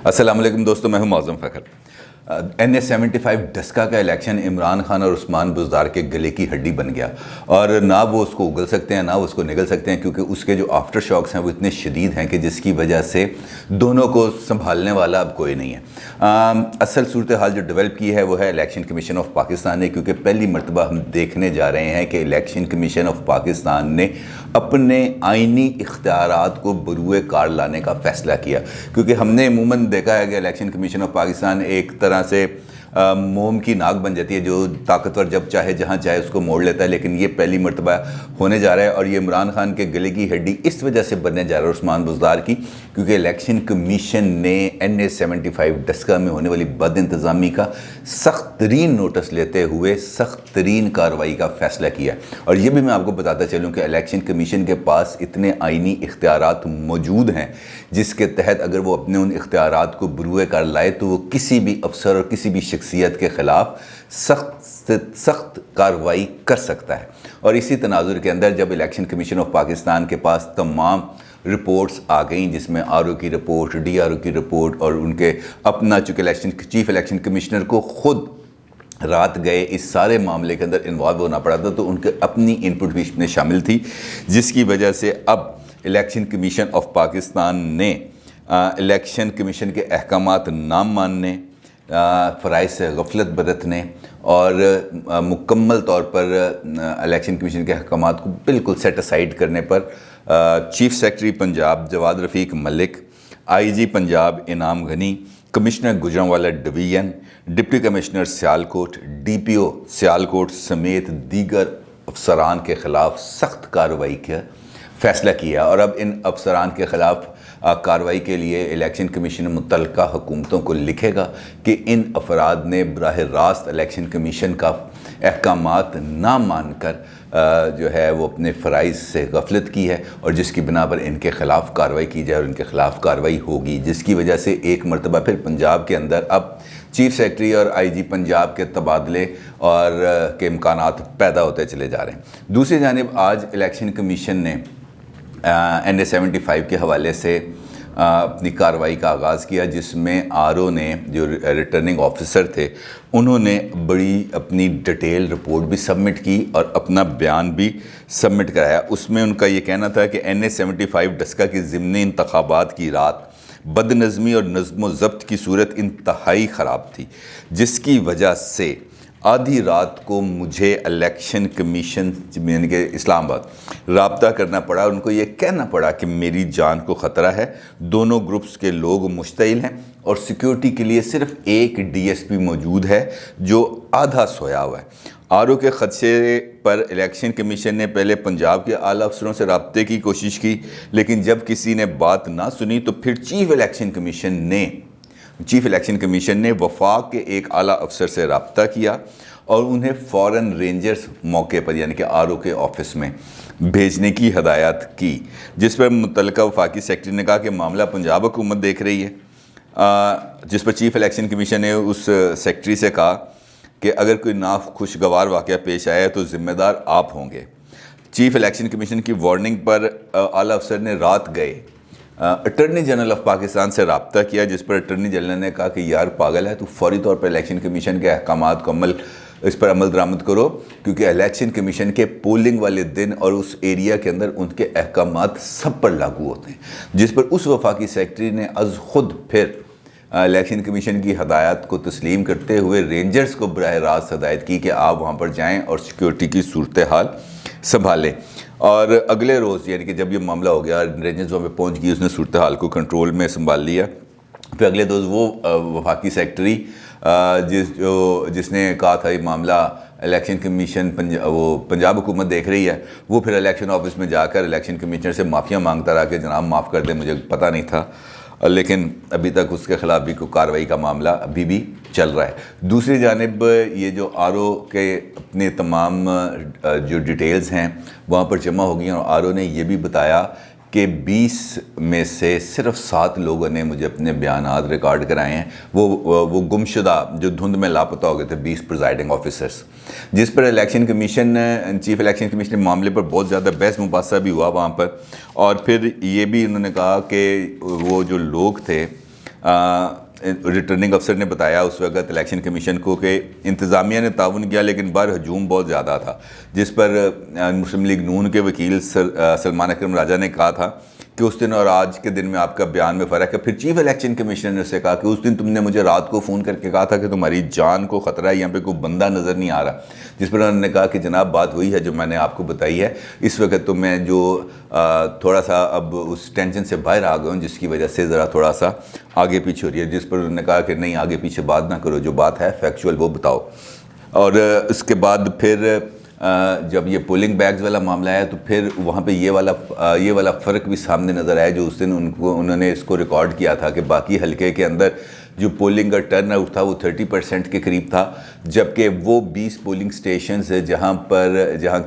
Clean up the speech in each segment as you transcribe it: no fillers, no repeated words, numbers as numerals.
السلام علیکم دوستو، میں ہوں معظم فخر۔ NA-75 ڈسکا کا الیکشن عمران خان اور عثمان بزدار کے گلے کی ہڈی بن گیا، اور نہ وہ اس کو اگل سکتے ہیں نہ وہ اس کو نگل سکتے ہیں، کیونکہ اس کے جو آفٹر شاکس ہیں وہ اتنے شدید ہیں کہ جس کی وجہ سے دونوں کو سنبھالنے والا اب کوئی نہیں ہے۔ اصل صورتحال جو ڈیولپ کی ہے وہ ہے الیکشن کمیشن آف پاکستان نے، کیونکہ پہلی مرتبہ ہم دیکھنے جا رہے ہیں کہ الیکشن کمیشن آف پاکستان نے اپنے آئینی اختیارات کو بروئے کار لانے کا فیصلہ کیا، کیونکہ ہم نے عموماً دیکھا ہے کہ الیکشن کمیشن آف پاکستان ایک طرح سے موم کی ناک بن جاتی ہے، جو طاقتور جب چاہے جہاں چاہے اس کو موڑ لیتا ہے، لیکن یہ پہلی مرتبہ ہونے جا رہا ہے، اور یہ عمران خان کے گلے کی ہڈی اس وجہ سے بننے جا رہا ہے عثمان بزدار کی، کیونکہ الیکشن کمیشن نے NA-75 ڈسکا میں ہونے والی بد انتظامی کا سخت ترین نوٹس لیتے ہوئے سخت ترین کارروائی کا فیصلہ کیا۔ اور یہ بھی میں آپ کو بتاتا چلوں کہ الیکشن کمیشن کے پاس اتنے آئینی اختیارات موجود ہیں جس کے تحت اگر وہ اپنے ان اختیارات کو بروئے کار لائے تو وہ کسی بھی افسر اور کسی بھی شخصیت کے خلاف سخت کارروائی کر سکتا ہے۔ اور اسی تناظر کے اندر جب الیکشن کمیشن آف پاکستان کے پاس تمام رپورٹس آ گئیں، جس میں RO کی رپورٹ، DRO کی رپورٹ، اور ان کے اپنا چونکہ چیف الیکشن کمشنر کو خود رات گئے اس سارے معاملے کے اندر انوالو ہونا پڑا تھا، تو ان کے اپنی انپٹ بھی اس میں شامل تھی، جس کی وجہ سے اب الیکشن کمیشن آف پاکستان نے الیکشن کمیشن کے احکامات نہ ماننے، فرائض سے غفلت برتنے اور مکمل طور پر الیکشن کمیشن کے احکامات کو بالکل سیٹ اسائیڈ کرنے پر chief secretary Punjab Jawad Rafiq Malik, IG Punjab Inam Ghani, commissioner Gujranwala division, deputy commissioner Sialkot, DPO Sialkot سمیت دیگر افسران کے خلاف سخت کارروائی کا فیصلہ کیا۔ اور اب ان افسران کے خلاف کارروائی کے لیے الیکشن کمیشن متعلقہ حکومتوں کو لکھے گا کہ ان افراد نے براہ راست الیکشن کمیشن کا احکامات نہ مان کر جو ہے وہ اپنے فرائض سے غفلت کی ہے، اور جس کی بنا پر ان کے خلاف کارروائی کی جائے، اور ان کے خلاف کارروائی ہوگی، جس کی وجہ سے ایک مرتبہ پھر پنجاب کے اندر اب چیف سیکرٹری اور IG پنجاب کے تبادلے اور کے امکانات پیدا ہوتے چلے جا رہے ہیں۔ دوسری جانب آج الیکشن کمیشن نے NA-75 کے حوالے سے اپنی کارروائی کا آغاز کیا، جس میں RO نے جو ریٹرننگ آفیسر تھے انہوں نے بڑی اپنی ڈیٹیل رپورٹ بھی سبمٹ کی اور اپنا بیان بھی سبمٹ کرایا۔ اس میں ان کا یہ کہنا تھا کہ NA-75 ڈسکا کی ضمنی انتخابات کی رات بد نظمی اور نظم و ضبط کی صورت انتہائی خراب تھی، جس کی وجہ سے آدھی رات کو مجھے الیکشن کمیشن یعنی کہ اسلام آباد رابطہ کرنا پڑا، ان کو یہ کہنا پڑا کہ میری جان کو خطرہ ہے، دونوں گروپس کے لوگ مشتعل ہیں، اور سیکیورٹی کے لیے صرف ایک DSP موجود ہے جو آدھا سویا ہوا ہے۔ RO کے خدشے پر الیکشن کمیشن نے پہلے پنجاب کے اعلیٰ افسروں سے رابطے کی کوشش کی، لیکن جب کسی نے بات نہ سنی تو پھر چیف الیکشن کمیشن نے وفاق کے ایک اعلیٰ افسر سے رابطہ کیا اور انہیں فوراً رینجرز موقع پر یعنی کہ RO کے آفس میں بھیجنے کی ہدایت کی، جس پر متعلقہ وفاقی سیکرٹری نے کہا کہ معاملہ پنجاب حکومت دیکھ رہی ہے، جس پر چیف الیکشن کمیشن نے اس سیکرٹری سے کہا کہ اگر کوئی ناخوشگوار واقعہ پیش آیا تو ذمہ دار آپ ہوں گے۔ چیف الیکشن کمیشن کی وارننگ پر اعلیٰ افسر نے رات گئے اٹارنی جنرل آف پاکستان سے رابطہ کیا، جس پر اٹارنی جنرل نے کہا کہ یار پاگل ہے تو فوری طور پر الیکشن کمیشن کے احکامات کو اس پر عمل درآمد کرو، کیونکہ الیکشن کمیشن کے پولنگ والے دن اور اس ایریا کے اندر ان کے احکامات سب پر لاگو ہوتے ہیں، جس پر اس وفاقی سیکرٹری نے از خود پھر الیکشن کمیشن کی ہدایات کو تسلیم کرتے ہوئے رینجرز کو براہ راست ہدایت کی کہ آپ وہاں پر جائیں اور سیکیورٹی کی صورتحال سنبھالیں۔ اور اگلے روز یعنی کہ جب یہ معاملہ ہو گیا، رینجرز وہاں پہ پہنچ گئی، اس نے صورتحال کو کنٹرول میں سنبھال لیا، پھر اگلے روز وہ وفاقی سیکرٹری جس نے کہا تھا یہ معاملہ الیکشن کمیشن پنجاب حکومت دیکھ رہی ہے، وہ پھر الیکشن آفس میں جا کر الیکشن کمیشنر سے معافیاں مانگتا رہا کہ جناب معاف کر دیں، مجھے پتہ نہیں تھا، لیکن ابھی تک اس کے خلاف بھی کوئی کارروائی کا معاملہ ابھی بھی چل رہا ہے۔ دوسری جانب یہ جو RO کے اپنے تمام جو ڈیٹیلز ہیں وہاں پر جمع ہو گئی ہیں، اور RO نے یہ بھی بتایا کہ 20 میں سے صرف 7 لوگوں نے مجھے اپنے بیانات ریکارڈ کرائے ہیں، وہ گمشدہ جو دھند میں لاپتہ ہو گئے تھے 20 پریزائڈنگ آفیسرز، جس پر election commission chief election commission معاملے پر بہت زیادہ بحث مباحثہ بھی ہوا وہاں پر، اور پھر یہ بھی انہوں نے کہا کہ وہ جو لوگ تھے ریٹرننگ افسر نے بتایا اس وقت الیکشن کمیشن کو کہ انتظامیہ نے تعاون کیا لیکن بر ہجوم بہت زیادہ تھا، جس پر مسلم لیگ نون کے وکیل سلمان اکرم راجہ نے کہا تھا کہ اس دن اور آج کے دن میں آپ کا بیان میں فرق ہے۔ پھر چیف الیکشن کمیشنر نے اسے کہا کہ اس دن تم نے مجھے رات کو فون کر کے کہا تھا کہ تمہاری جان کو خطرہ ہے، یہاں پہ کوئی بندہ نظر نہیں آ رہا، جس پر انہوں نے کہا کہ جناب بات وہی ہے جو میں نے آپ کو بتائی ہے، اس وقت تو میں جو تھوڑا سا اب اس ٹینشن سے باہر آ گیا ہوں جس کی وجہ سے ذرا تھوڑا سا آگے پیچھے ہو رہی ہے، جس پر انہوں نے کہا کہ نہیں آگے پیچھے بات نہ کرو، جو بات ہے فیکچول وہ بتاؤ۔ اور اس کے بعد پھر جب یہ پولنگ بیگز والا معاملہ ہے تو پھر وہاں پہ یہ والا فرق بھی سامنے نظر آیا جو اس دن انہوں نے اس کو ریکارڈ کیا تھا کہ باقی حلقے کے اندر جو پولنگ کا ٹرن آؤٹ تھا وہ 30% کے قریب تھا، جبکہ وہ 20 پولنگ سٹیشنز جہاں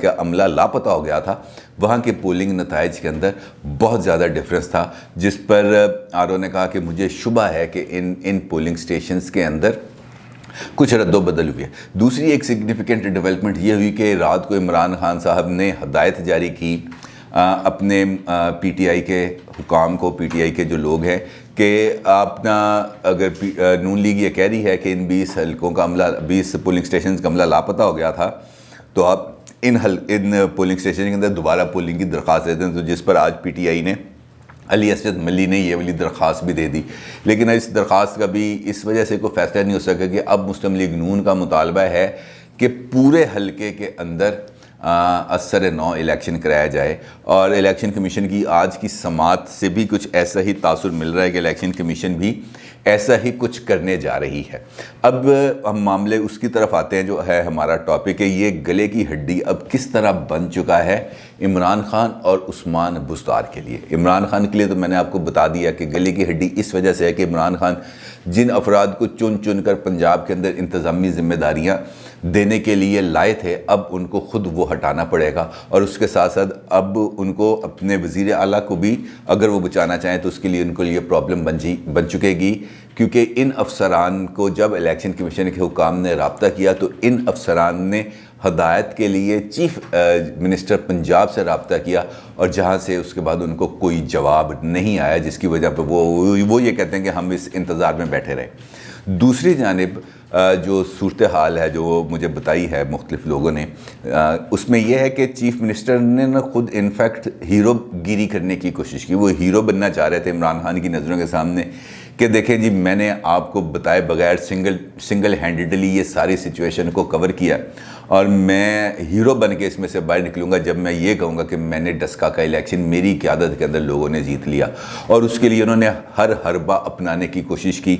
کا عملہ لاپتہ ہو گیا تھا وہاں کے پولنگ نتائج کے اندر بہت زیادہ ڈفرنس تھا، جس پر آر او نے کہا کہ مجھے شبہ ہے کہ ان پولنگ سٹیشنز کے اندر کچھ رد و بدل ہوئی ہے۔ دوسری ایک سگنیفیکنٹ ڈیولپمنٹ یہ ہوئی کہ رات کو عمران خان صاحب نے ہدایت جاری کی اپنے پی ٹی آئی کے حکام کو، پی ٹی آئی کے جو لوگ ہیں، کہ آپ اگر نون لیگ یہ کہہ رہی ہے کہ ان 20 حلقوں کا عملہ 20 پولنگ سٹیشنز کا عملہ لاپتہ ہو گیا تھا تو آپ ان پولنگ سٹیشن کے اندر دوبارہ پولنگ کی درخواست دیتے ہیں، تو جس پر آج پی ٹی آئی نے علی اسد ملی نے یہ والی درخواست بھی دے دی، لیکن اس درخواست کا بھی اس وجہ سے کوئی فیصلہ نہیں ہو سکا کہ اب مسلم لیگ نون کا مطالبہ ہے کہ پورے حلقے کے اندر اثر نو الیکشن کرایا جائے، اور الیکشن کمیشن کی آج کی سماعت سے بھی کچھ ایسا ہی تاثر مل رہا ہے کہ الیکشن کمیشن بھی ایسا ہی کچھ کرنے جا رہی ہے۔ اب ہم معاملے اس کی طرف آتے ہیں جو ہے ہمارا ٹاپک ہے، یہ گلے کی ہڈی اب کس طرح بن چکا ہے عمران خان اور عثمان بزدار کے لیے۔ عمران خان کے لیے تو میں نے آپ کو بتا دیا کہ گلے کی ہڈی اس وجہ سے ہے کہ عمران خان جن افراد کو چن کر پنجاب کے اندر انتظامی ذمہ داریاں دینے کے لیے لائے تھے، اب ان کو خود وہ ہٹانا پڑے گا، اور اس کے ساتھ ساتھ اب ان کو اپنے وزیر اعلیٰ کو بھی اگر وہ بچانا چاہیں تو اس کے لیے ان کو یہ پرابلم بن چکے گی، کیونکہ ان افسران کو جب الیکشن کمیشن کے حکام نے رابطہ کیا تو ان افسران نے ہدایت کے لیے چیف منسٹر پنجاب سے رابطہ کیا، اور جہاں سے اس کے بعد ان کو کوئی جواب نہیں آیا، جس کی وجہ پہ وہ یہ کہتے ہیں کہ ہم اس انتظار میں بیٹھے رہے۔ دوسری جانب جو صورتحال ہے جو مجھے بتائی ہے مختلف لوگوں نے، اس میں یہ ہے کہ چیف منسٹر نے نہ خود انفیکٹ ہیرو گیری کرنے کی کوشش کی، وہ ہیرو بننا چاہ رہے تھے عمران خان کی نظروں کے سامنے کہ دیکھیں جی میں نے آپ کو بتائے بغیر سنگل ہینڈڈلی یہ ساری سچویشن کو کور کیا، اور میں ہیرو بن کے اس میں سے باہر نکلوں گا جب میں یہ کہوں گا کہ میں نے ڈسکا کا الیکشن میری قیادت کے اندر لوگوں نے جیت لیا، اور اس کے لیے انہوں نے ہر حربہ اپنانے کی کوشش کی،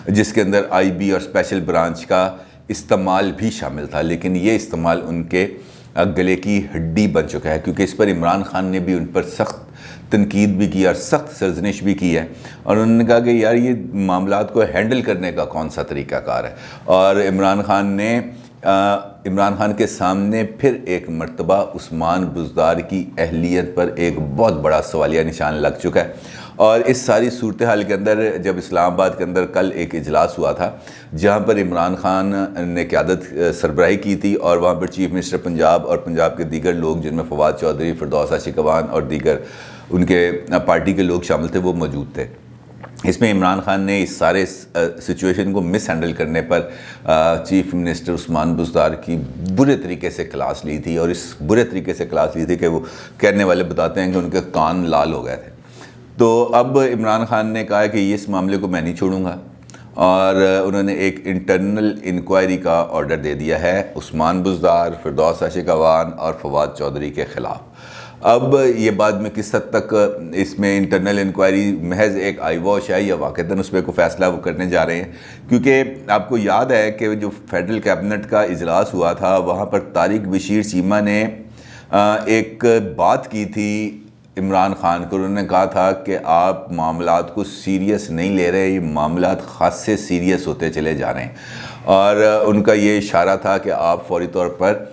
جس کے اندر آئی بی اور اسپیشل برانچ کا استعمال بھی شامل تھا، لیکن یہ استعمال ان کے گلے کی ہڈی بن چکا ہے، کیونکہ اس پر عمران خان نے بھی ان پر سخت تنقید بھی کی اور سخت سرزنش بھی کی ہے، اور انہوں نے کہا کہ یار یہ معاملات کو ہینڈل کرنے کا کون سا طریقہ کار ہے، اور عمران خان کے سامنے پھر ایک مرتبہ عثمان بزدار کی اہلیت پر ایک بہت بڑا سوالیہ نشان لگ چکا ہے۔ اور اس ساری صورتحال کے اندر جب اسلام آباد کے اندر کل ایک اجلاس ہوا تھا جہاں پر عمران خان نے قیادت سربراہی کی تھی، اور وہاں پر چیف منسٹر پنجاب اور پنجاب کے دیگر لوگ جن میں فواد چودھری، فردوس عاشقوان اور دیگر ان کے پارٹی کے لوگ شامل تھے وہ موجود تھے۔ اس میں عمران خان نے اس سارے سچویشن کو مس ہینڈل کرنے پر چیف منسٹر عثمان بزدار کی برے طریقے سے کلاس لی تھی، اور اس برے طریقے سے کلاس لی تھی کہ وہ کہنے والے بتاتے ہیں کہ ان کے کان لال ہو گئے تھے۔ تو اب عمران خان نے کہا کہ اس معاملے کو میں نہیں چھوڑوں گا، اور انہوں نے ایک انٹرنل انکوائری کا آرڈر دے دیا ہے عثمان بزدار، فردوس عاشقوان اور فواد چودھری کے خلاف۔ اب یہ بعد میں کس حد تک اس میں انٹرنل انکوائری محض ایک آئی واش ہے یا واقعتاً اس پہ کوئی فیصلہ وہ کرنے جا رہے ہیں، کیونکہ آپ کو یاد ہے کہ جو فیڈرل کیبنٹ کا اجلاس ہوا تھا وہاں پر طارق بشیر چیمہ نے ایک بات کی تھی عمران خان کو، انہوں نے کہا تھا کہ آپ معاملات کو سیریس نہیں لے رہے، یہ معاملات خاص سے سیریس ہوتے چلے جا رہے ہیں، اور ان کا یہ اشارہ تھا کہ آپ فوری طور پر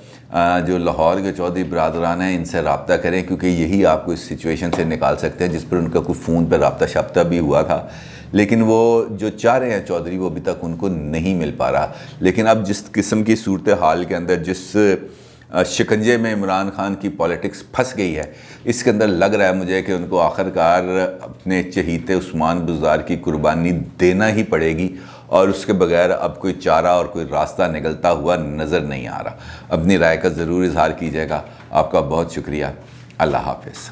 جو لاہور کے چودھری برادران ہیں ان سے رابطہ کریں، کیونکہ یہی آپ کو اس سچویشن سے نکال سکتے ہیں، جس پر ان کا کوئی فون پہ رابطہ شابطہ بھی ہوا تھا، لیکن وہ جو چاہ رہے ہیں چودھری وہ ابھی تک ان کو نہیں مل پا رہا۔ لیکن اب جس قسم کی صورتحال کے اندر، جس شکنجے میں عمران خان کی پالیٹکس پھنس گئی ہے، اس کے اندر لگ رہا ہے مجھے کہ ان کو آخر کار اپنے چہیتے عثمان بزدار کی قربانی دینا ہی پڑے گی، اور اس کے بغیر اب کوئی چارہ اور کوئی راستہ نکلتا ہوا نظر نہیں آ رہا۔ اپنی رائے کا ضرور اظہار کیجیے گا۔ آپ کا بہت شکریہ۔ اللہ حافظ۔